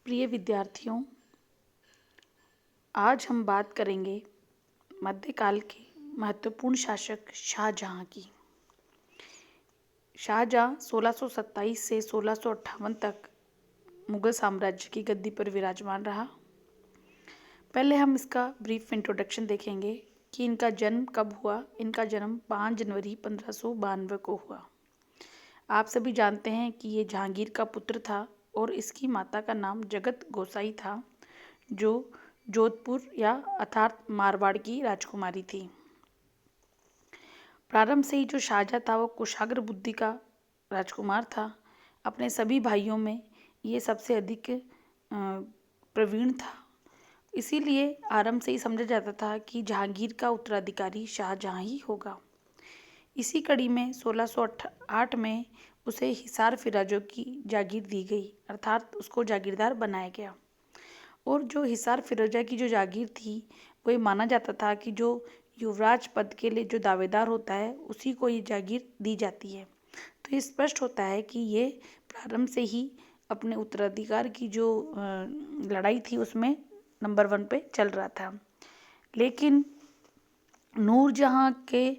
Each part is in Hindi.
प्रिय विद्यार्थियों, आज हम बात करेंगे मध्यकाल के महत्वपूर्ण शासक शाहजहां की। शाहजहां 1627 से 1658 तक मुगल साम्राज्य की गद्दी पर विराजमान रहा। पहले हम इसका ब्रीफ इंट्रोडक्शन देखेंगे कि इनका जन्म कब हुआ। इनका जन्म 5 जनवरी 1592 को हुआ। आप सभी जानते हैं कि ये जहांगीर का पुत्र था और इसकी माता का नाम जगत गोसाई था, जो जोधपुर या अर्थात मारवाड़ की राजकुमारी थी। प्रारंभ से ही जो शाहजहां था वो कुशाग्र बुद्धि का राजकुमार था। अपने सभी भाइयों में ये सबसे अधिक प्रवीण था। इसीलिए आरंभ से ही समझा जाता था कि जहांगीर का उत्तराधिकारी शाहजहां ही होगा। इसी कड़ी में 1608 में उसे हिसार फिराजों की जागीर दी गई, अर्थात उसको जागीरदार बनाया गया। और जो हिसार फिरोजा की जो जागीर थी वो ये माना जाता था कि जो युवराज पद के लिए जो दावेदार होता है उसी को ये जागीर दी जाती है। तो ये स्पष्ट होता है कि ये प्रारंभ से ही अपने उत्तराधिकार की जो लड़ाई थी उसमें नंबर 1 पे चल रहा था। लेकिन नूरजहां के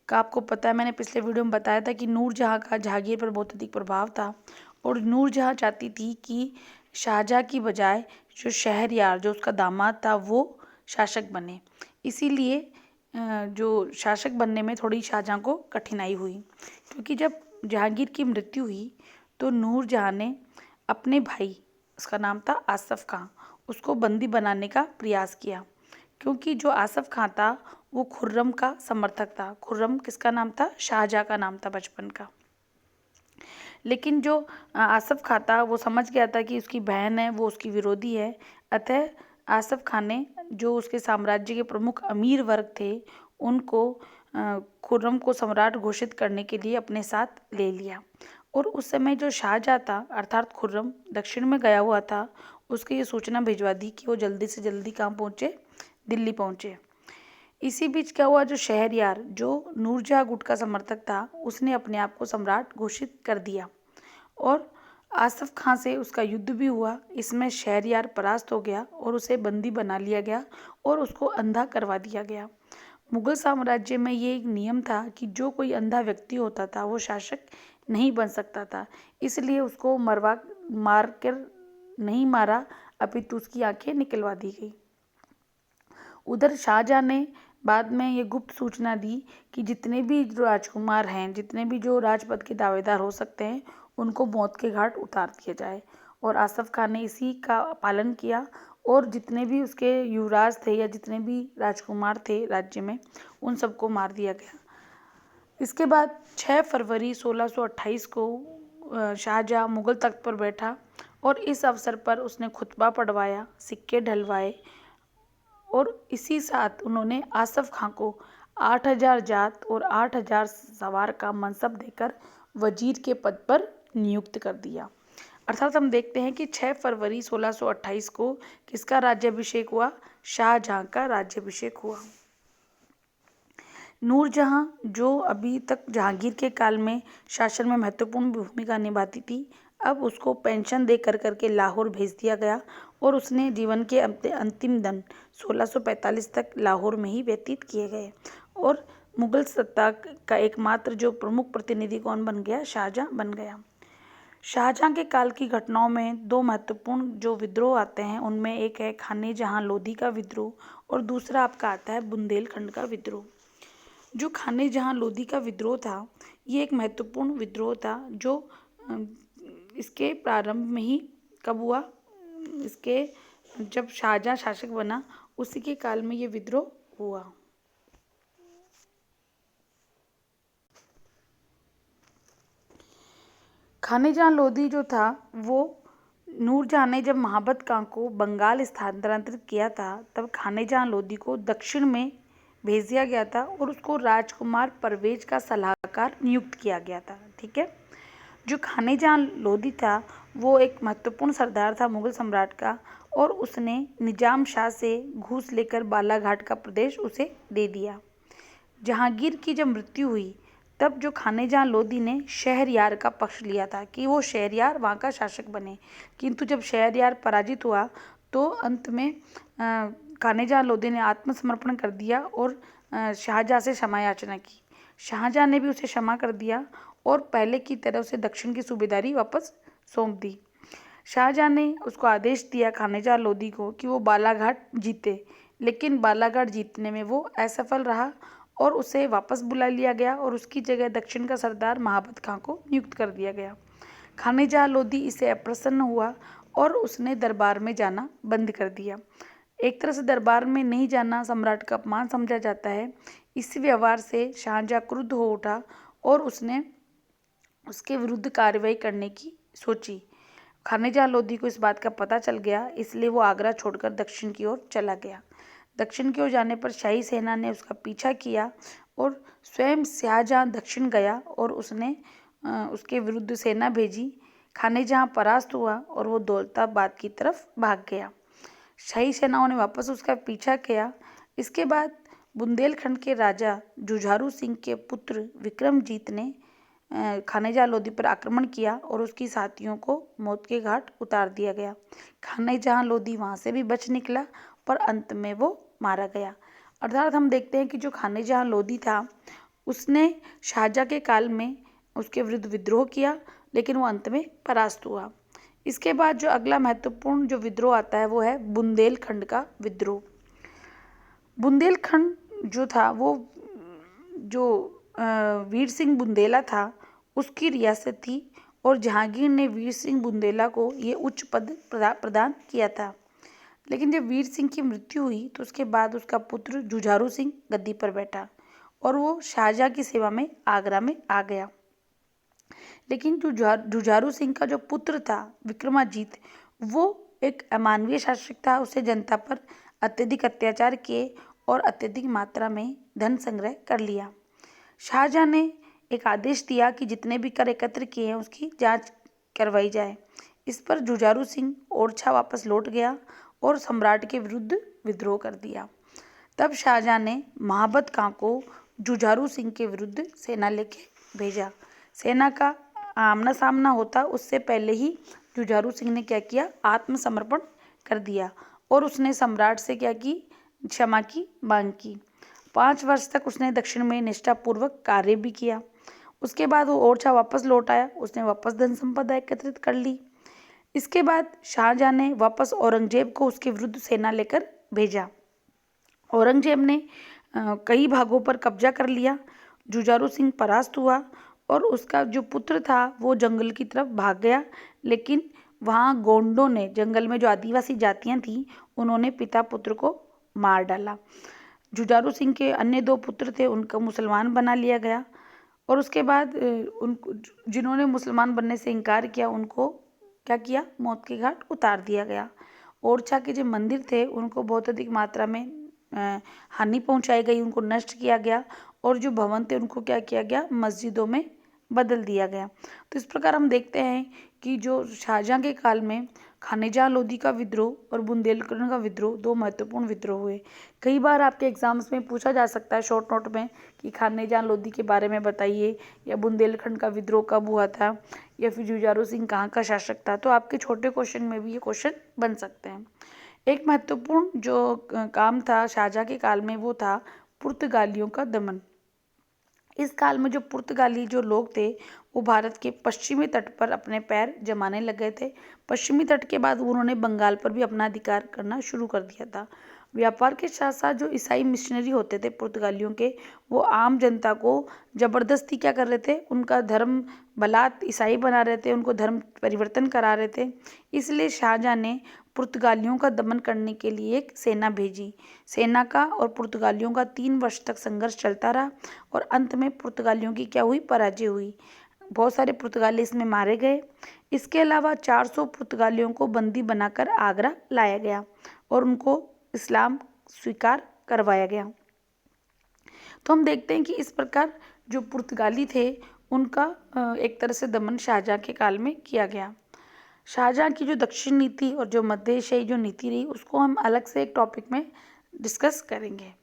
का आपको पता है, मैंने पिछले वीडियो में बताया था कि नूरजहां का जहांगीर पर बहुत अधिक प्रभाव था और नूरजहां चाहती थी कि शाहजहां की बजाय जो शहरयार जो उसका दामाद था वो शासक बने। इसीलिए जो शासक बनने में थोड़ी शाहजहां को कठिनाई हुई, क्योंकि जब जहांगीर की मृत्यु हुई तो नूरजहां ने अपने भाई, उसका नाम था आसफ खां, उसको बंदी बनाने का प्रयास किया। क्योंकि जो आसफ खां था वो खुर्रम का समर्थक था। खुर्रम किसका नाम था? शाहजहां का नाम था बचपन का। लेकिन जो आसफ खां था वो समझ गया था कि उसकी बहन है वो उसकी विरोधी है। अतः आसफ खां ने जो उसके साम्राज्य के प्रमुख अमीर वर्ग थे उनको खुर्रम को सम्राट घोषित करने के लिए अपने साथ ले लिया। और उस समय जो शाहजहां था अर्थात खुर्रम दक्षिण में गया हुआ था, उसको ये सूचना भिजवा दी कि वो जल्दी से जल्दी कहाँ पहुँचे? दिल्ली पहुँचे। इसी बीच क्या हुआ, जो शहरयार जो नूरजहां गुट का समर्थक था उसने अपने आप को सम्राट घोषित कर दिया और आसफ खां से उसका युद्ध भी हुआ। इसमें शहरयार परास्त हो गया और उसे बंदी बना लिया गया और उसको अंधा करवा दिया गया। मुगल साम्राज्य में ये एक नियम था कि जो कोई अंधा व्यक्ति होता था वो शासक नहीं बन सकता था। इसलिए उसको मार कर नहीं मारा, अपितु उसकी आंखें निकलवा दी गई। उधर शाहजहां ने बाद में ये गुप्त सूचना दी कि जितने भी जो राजकुमार हैं, जितने भी जो राजपद के दावेदार हो सकते हैं, उनको मौत के घाट उतार दिया जाए। और आसफ खान ने इसी का पालन किया और जितने भी उसके युवराज थे या जितने भी राजकुमार थे राज्य में, उन सबको मार दिया गया। इसके बाद 6 फरवरी 1628 को शाहजहां मुगल तख्त पर बैठा और इस अवसर पर उसने खुतबा पढ़वाया, सिक्के ढलवाए और इसी साथ उन्होंने आसफ खां को 8000 जात और 8000 सवार का मनसब देकर वजीर के पद पर नियुक्त कर दिया। अर्थात हम देखते हैं कि 6 फरवरी 1628 को किसका राज्याभिषेक हुआ? शाहजहां का राज्याभिषेक हुआ। नूरजहां जो अभी तक जहांगीर के काल में शासन में महत्वपूर्ण भूमिका निभाती थी, अब उसको पेंशन दे करके लाहौर भेज दिया गया और उसने जीवन के अंतिम दिन 1645 तक लाहौर में ही व्यतीत किए गए। और मुगल सत्ता का एकमात्र जो प्रमुख प्रतिनिधि कौन बन गया? शाहजहां बन गया। शाहजहां के काल की घटनाओं में 2 महत्वपूर्ण जो विद्रोह आते हैं, उनमें एक है खाने जहां लोधी का विद्रोह और दूसरा आपका आता है बुंदेलखंड का विद्रोह। जो खाने जहां लोधी का विद्रोह था ये एक महत्वपूर्ण विद्रोह था जो इसके प्रारंभ में ही कब हुआ? इसके जब शाहजहां शासक बना उसी के काल में ये विद्रोह हुआ। खाने जहां लोधी जो था वो नूरजहां ने जब महाबत खां को बंगाल स्थानांतरित किया था तब खाने जहां लोधी को दक्षिण में भेज दिया गया था और उसको राजकुमार परवेज का सलाहकार नियुक्त किया गया था। ठीक है। जो खाने जहां लोधी था वो एक महत्वपूर्ण सरदार था मुगल सम्राट का और उसने निजाम शाह से घूस लेकर बालाघाट का प्रदेश उसे दे दिया। जहांगीर की जब मृत्यु हुई तब जो खानेजहाँ लोदी ने शहरयार का पक्ष लिया था कि वो शहरयार वहाँ का शासक बने, किंतु जब शहरयार पराजित हुआ तो अंत में खानेजहाँ लोदी ने आत्मसमर्पण कर दिया और शाहजहाँ से क्षमा याचना की। शाहजहाँ ने भी उसे क्षमा कर दिया और पहले की तरह उसे दक्षिण की सूबेदारी वापस सौंप दी। शाहजहाँ ने उसको आदेश दिया खानेजहाँ लोदी को कि वो बालाघाट जीते, लेकिन बालाघाट जीतने में वो असफल रहा और उसे वापस बुला लिया गया और उसकी जगह दक्षिण का सरदार महाबत खां को नियुक्त कर दिया गया। खानेजहाँ लोदी इससे अप्रसन्न हुआ और उसने दरबार में जाना बंद कर दिया। एक तरह से दरबार में नहीं जाना सम्राट का अपमान समझा जाता है। इस व्यवहार से शाहजहाँ क्रुद्ध हो उठा और उसने उसके विरुद्ध कार्रवाई करने की सोची। खानेजहाँ लोदी को इस बात का पता चल गया, इसलिए वो आगरा छोड़कर दक्षिण की ओर चला गया। दक्षिण की ओर जाने पर शाही सेना ने उसका पीछा किया और स्वयं शाहजहाँ दक्षिण गया और उसने उसके विरुद्ध सेना भेजी। खानेजहाँ परास्त हुआ और वो दौलताबाद की तरफ भाग गया। शाही सेनाओं ने वापस उसका पीछा किया। इसके बाद बुंदेलखंड के राजा जुझारू सिंह के पुत्र विक्रमजीत ने खानेजहाँ लोदी पर आक्रमण किया और उसकी साथियों को मौत के घाट उतार दिया गया। खानेजहाँ लोदी वहाँ से भी बच निकला पर अंत में वो मारा गया। अर्थात हम देखते हैं कि जो खानेजहाँ लोदी था उसने शाहजहाँ के काल में उसके विरुद्ध विद्रोह किया, लेकिन वो अंत में परास्त हुआ। इसके बाद जो अगला महत्वपूर्ण जो विद्रोह आता है वो है बुंदेलखंड का विद्रोह। बुंदेलखंड जो था वो जो वीर सिंह बुंदेला था उसकी रियासत थी और जहांगीर ने वीर सिंह बुंदेला को ये उच्च पद प्रदान किया था। लेकिन जब वीर सिंह की मृत्यु हुई तो उसके बाद उसका पुत्र जुझारू सिंह गद्दी पर बैठा और वो शाहजहाँ की सेवा में आगरा में आ गया। लेकिन जुझारू सिंह का जो पुत्र था विक्रमाजीत, वो एक अमानवीय शासक था। उसे जनता पर अत्यधिक अत्याचार किए और अत्यधिक मात्रा में धन संग्रह कर लिया। शाहजहाँ ने एक आदेश दिया कि जितने भी कर एकत्र किए हैं उसकी जांच करवाई जाए। इस पर जुझारू सिंह ओरछा वापस लौट गया और सम्राट के विरुद्ध विद्रोह कर दिया। तब शाहजहाँ ने महाबत खां को जुझारू सिंह के विरुद्ध सेना लेके भेजा। सेना का आमना सामना होता उससे पहले ही जुझारू सिंह ने क्या किया, आत्मसमर्पण कर दिया और उसने सम्राट से क्या की, क्षमा की मांग की। 5 वर्ष तक उसने दक्षिण में निष्ठापूर्वक कार्य भी किया। उसके बाद वो ओरछा वापस लौट आया। उसने वापस धन संपदा एकत्रित कर ली। इसके बाद शाहजहाँ ने वापस औरंगजेब को उसके विरुद्ध सेना लेकर भेजा। औरंगजेब ने कई भागों पर कब्जा कर लिया। जुझारू सिंह परास्त हुआ और उसका जो पुत्र था वो जंगल की तरफ भाग गया, लेकिन वहाँ गोंडों ने, जंगल में जो आदिवासी जातियाँ थीं, उन्होंने पिता पुत्र को मार डाला। जुझारू सिंह के अन्य 2 पुत्र थे, उनको मुसलमान बना लिया गया और उसके बाद उनको जिन्होंने मुसलमान बनने से इनकार किया उनको क्या किया, मौत के घाट उतार दिया गया। ओरछा के जो मंदिर थे उनको बहुत अधिक मात्रा में हानि पहुंचाई गई, उनको नष्ट किया गया और जो भवन थे उनको क्या किया गया, मस्जिदों में बदल दिया गया। तो इस प्रकार हम देखते हैं कि जो शाहजहाँ के काल में खानेजहाँ लोदी का विद्रोह और बुंदेलखंड का विद्रोह 2 महत्वपूर्ण विद्रोह हुए। कई बार आपके एग्जाम्स में पूछा जा सकता है शॉर्ट नोट में कि खानेजहाँ लोदी के बारे में बताइए, या बुंदेलखंड का विद्रोह कब हुआ था, या फिर जुझारू सिंह कहाँ का शासक था। तो आपके छोटे क्वेश्चन में भी ये क्वेश्चन बन सकते हैं। एक महत्वपूर्ण जो काम था शाहजहाँ के काल में वो था पुर्तगालियों का दमन। इस काल में जो पुर्तगाली जो लोग थे वो भारत के पश्चिमी तट पर अपने पैर जमाने लग गए थे। पश्चिमी तट के बाद उन्होंने बंगाल पर भी अपना अधिकार करना शुरू कर दिया था। व्यापार के साथ साथ जो ईसाई मिशनरी होते थे पुर्तगालियों के, वो आम जनता को ज़बरदस्ती क्या कर रहे थे, उनका धर्म बलात् ईसाई बना रहे थे, उनको धर्म परिवर्तन करा रहे थे। इसलिए शाहजहाँ ने पुर्तगालियों का दमन करने के लिए एक सेना भेजी। सेना का और पुर्तगालियों का 3 वर्ष तक संघर्ष चलता रहा और अंत में पुर्तगालियों की क्या हुई, पराजय हुई। बहुत सारे पुर्तगाली इसमें मारे गए। इसके अलावा 400 पुर्तगालियों को बंदी बनाकर आगरा लाया गया और उनको इस्लाम स्वीकार करवाया गया। तो हम देखते हैं कि इस प्रकार जो पुर्तगाली थे उनका एक तरह से दमन शाहजहाँ के काल में किया गया। शाहजहाँ की जो दक्षिण नीति और जो मध्य एशियाई जो नीति रही उसको हम अलग से एक टॉपिक में डिस्कस करेंगे।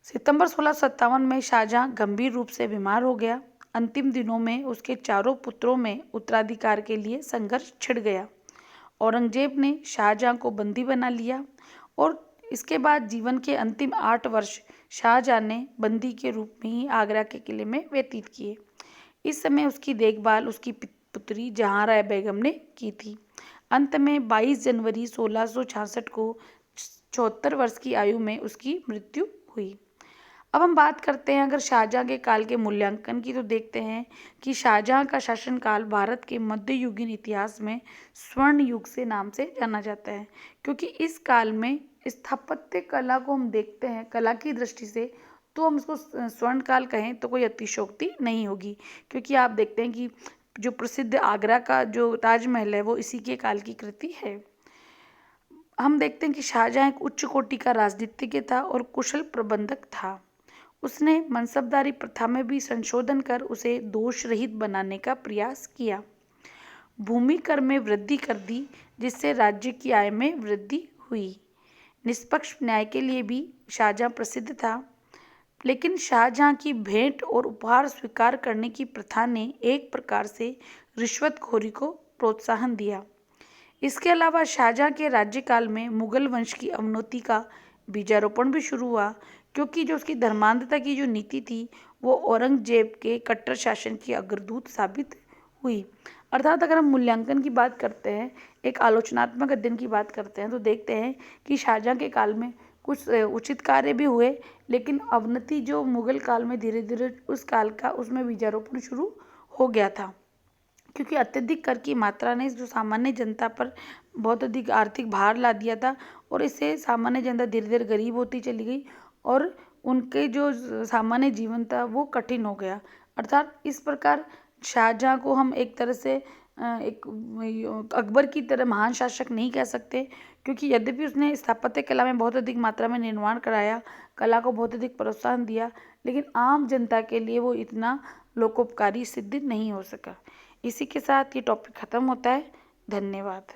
सितंबर 1657 में शाहजहां गंभीर रूप से बीमार हो गया। अंतिम दिनों में उसके चारों पुत्रों में उत्तराधिकार के लिए संघर्ष छिड़ गया। औरंगजेब ने शाहजहां को बंदी बना लिया और इसके बाद जीवन के अंतिम 8 वर्ष शाहजहां ने बंदी के रूप में ही आगरा के किले में व्यतीत किए। इस समय उसकी देखभाल उसकी पुत्री जहांआरा बेगम ने की थी। अंत में 22 जनवरी 1666 को 74 वर्ष की आयु में उसकी मृत्यु हुई। अब हम बात करते हैं अगर शाहजहां के काल के मूल्यांकन की, तो देखते हैं कि शाहजहां का शासनकाल भारत के मध्ययुगीन इतिहास में स्वर्ण युग से नाम से जाना जाता है, क्योंकि इस काल में स्थापत्य कला को हम देखते हैं कला की दृष्टि से, तो हम इसको स्वर्ण काल कहें तो कोई अतिशयोक्ति नहीं होगी, क्योंकि आप देखते हैं कि जो प्रसिद्ध आगरा का जो ताजमहल है वो इसी के काल की कृति है। हम देखते हैं कि शाहजहां एक उच्च कोटि का राजनीतिज्ञ था और कुशल प्रबंधक था। उसने मनसबदारी प्रथा में भी संशोधन कर उसे दोष रहित बनाने का प्रयास किया। भूमि कर में वृद्धि कर दी, जिससे राज्य की आय में वृद्धि हुई। निष्पक्ष न्याय के लिए भी शाहजहां प्रसिद्ध था, लेकिन शाहजहां की भेंट और उपहार स्वीकार करने की प्रथा ने एक प्रकार से रिश्वतखोरी को प्रोत्साहन दिया। इसके अलावा शाहजहां के राज्यकाल में मुगल वंश की अवनति का बीजारोपण भी शुरू हुआ, क्योंकि जो उसकी धर्मांधता की जो नीति थी वो औरंगजेब के कट्टर शासन की अग्रदूत साबित हुई। अर्थात अगर हम मूल्यांकन की बात करते हैं, एक आलोचनात्मक अध्ययन की बात करते हैं, तो देखते हैं कि शाहजहां के काल में कुछ उचित कार्य भी हुए, लेकिन अवनति जो मुगल काल में धीरे धीरे उस काल का उसमें बीजारोपण शुरू हो गया था, क्योंकि अत्यधिक कर की मात्रा ने जो सामान्य जनता पर बहुत अधिक आर्थिक भार ला दिया था और इससे सामान्य जनता धीरे धीरे गरीब होती चली गई और उनके जो सामान्य जीवन था वो कठिन हो गया। अर्थात इस प्रकार शाहजहां को हम एक तरह से एक अकबर की तरह महान शासक नहीं कह सकते, क्योंकि यद्यपि उसने स्थापत्य कला में बहुत अधिक मात्रा में निर्माण कराया, कला को बहुत अधिक प्रोत्साहन दिया, लेकिन आम जनता के लिए वो इतना लोकोपकारी सिद्ध नहीं हो सका। इसी के साथ ये टॉपिक ख़त्म होता है। धन्यवाद।